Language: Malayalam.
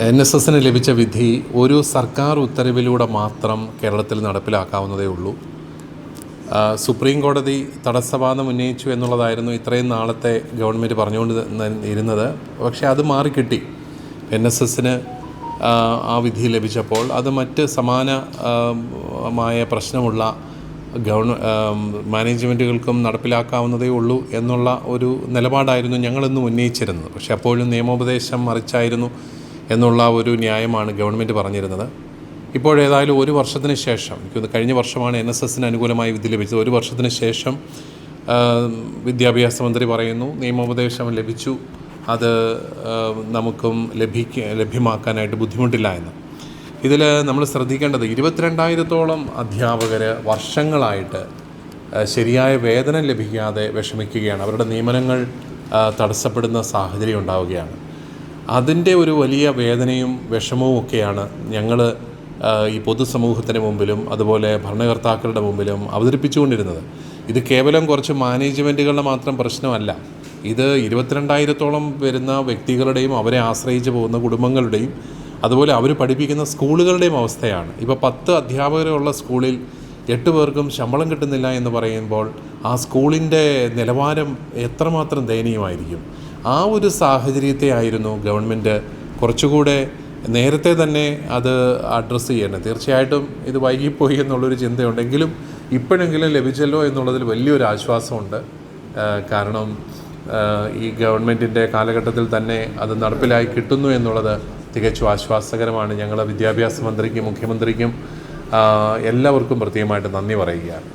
NSSന് ലഭിച്ച വിധി ഒരു സർക്കാർ ഉത്തരവിലൂടെ മാത്രം കേരളത്തിൽ നടപ്പിലാക്കാവുന്നതേ ഉള്ളൂ. സുപ്രീം കോടതി തടസ്സവാദം ഉന്നയിച്ചു എന്നുള്ളതായിരുന്നു ഇത്രയും നാളത്തെ ഗവൺമെൻറ് പറഞ്ഞുകൊണ്ട് ഇരുന്നത്. പക്ഷേ അത് മാറിക്കിട്ടി. NSSന് ആ വിധി ലഭിച്ചപ്പോൾ അത് മറ്റ് സമാനമായ പ്രശ്നമുള്ള മാനേജ്മെൻറ്റുകൾക്കും നടപ്പിലാക്കാവുന്നതേ ഉള്ളൂ എന്നുള്ള ഒരു നിലപാടായിരുന്നു ഞങ്ങളെന്നും ഉന്നയിച്ചിരുന്നത്. പക്ഷേ അപ്പോഴും നിയമോപദേശം മറിച്ചായിരുന്നു എന്നുള്ള ഒരു ന്യായമാണ് ഗവൺമെൻറ് പറഞ്ഞിരുന്നത്. ഇപ്പോഴേതായാലും ഒരു വർഷത്തിന് ശേഷം, എനിക്ക് കഴിഞ്ഞ വർഷമാണ് NSSന് അനുകൂലമായി വിധി ലഭിച്ചത്. ഒരു വർഷത്തിന് ശേഷം വിദ്യാഭ്യാസ മന്ത്രി പറയുന്നു നിയമോപദേശം ലഭിച്ചു, അത് നമുക്കും ലഭ്യമാക്കാനായിട്ട് ബുദ്ധിമുട്ടില്ല എന്ന്. ഇതിൽ നമ്മൾ ശ്രദ്ധിക്കേണ്ടത് 22,000-ഓളം അധ്യാപകർ വർഷങ്ങളായിട്ട് ശരിയായ വേതനം ലഭിക്കാതെ വിഷമിക്കുകയാണ്. അവരുടെ നിയമനങ്ങൾ തടസ്സപ്പെടുന്ന സാഹചര്യം ഉണ്ടാവുകയാണ്. അതിൻ്റെ ഒരു വലിയ വേദനയും വിഷമവും ഒക്കെയാണ് ഞങ്ങൾ ഈ പൊതുസമൂഹത്തിന് മുമ്പിലും അതുപോലെ ഭരണകർത്താക്കളുടെ മുമ്പിലും അവതരിപ്പിച്ചുകൊണ്ടിരുന്നത്. ഇത് കേവലം കുറച്ച് മാനേജ്മെൻറ്റുകളുടെ മാത്രം പ്രശ്നമല്ല. ഇത് 22,000-ഓളം വരുന്ന വ്യക്തികളുടെയും അവരെ ആശ്രയിച്ച് പോകുന്ന കുടുംബങ്ങളുടെയും അതുപോലെ അവർ പഠിപ്പിക്കുന്ന സ്കൂളുകളുടെയും അവസ്ഥയാണ്. ഇപ്പോൾ 10 അധ്യാപകരുള്ള സ്കൂളിൽ 8 പേർക്കും ശമ്പളം കിട്ടുന്നില്ല എന്ന് പറയുമ്പോൾ ആ സ്കൂളിൻ്റെ നിലവാരം എത്രമാത്രം ദയനീയമായിരിക്കും. ആ ഒരു സാഹചര്യത്തെ ആയിരുന്നു ഗവൺമെൻറ് കുറച്ചുകൂടെ നേരത്തെ തന്നെ അത് അഡ്രസ്സ് ചെയ്യണം. തീർച്ചയായിട്ടും ഇത് വൈകിപ്പോയി എന്നുള്ളൊരു ചിന്തയുണ്ടെങ്കിലും ഇപ്പോഴെങ്കിലും ലഭിച്ചല്ലോ എന്നുള്ളതിൽ വലിയൊരു ആശ്വാസമുണ്ട്. കാരണം ഈ ഗവൺമെൻറ്റിൻ്റെ കാലഘട്ടത്തിൽ തന്നെ അത് നടപ്പിലായി കിട്ടുന്നു എന്നുള്ളത് തികച്ചും ആശ്വാസകരമാണ്. ഞങ്ങൾ വിദ്യാഭ്യാസ മന്ത്രിക്കും മുഖ്യമന്ത്രിക്കും എല്ലാവർക്കും പ്രത്യേകമായിട്ട് നന്ദി പറയുകയാണ്.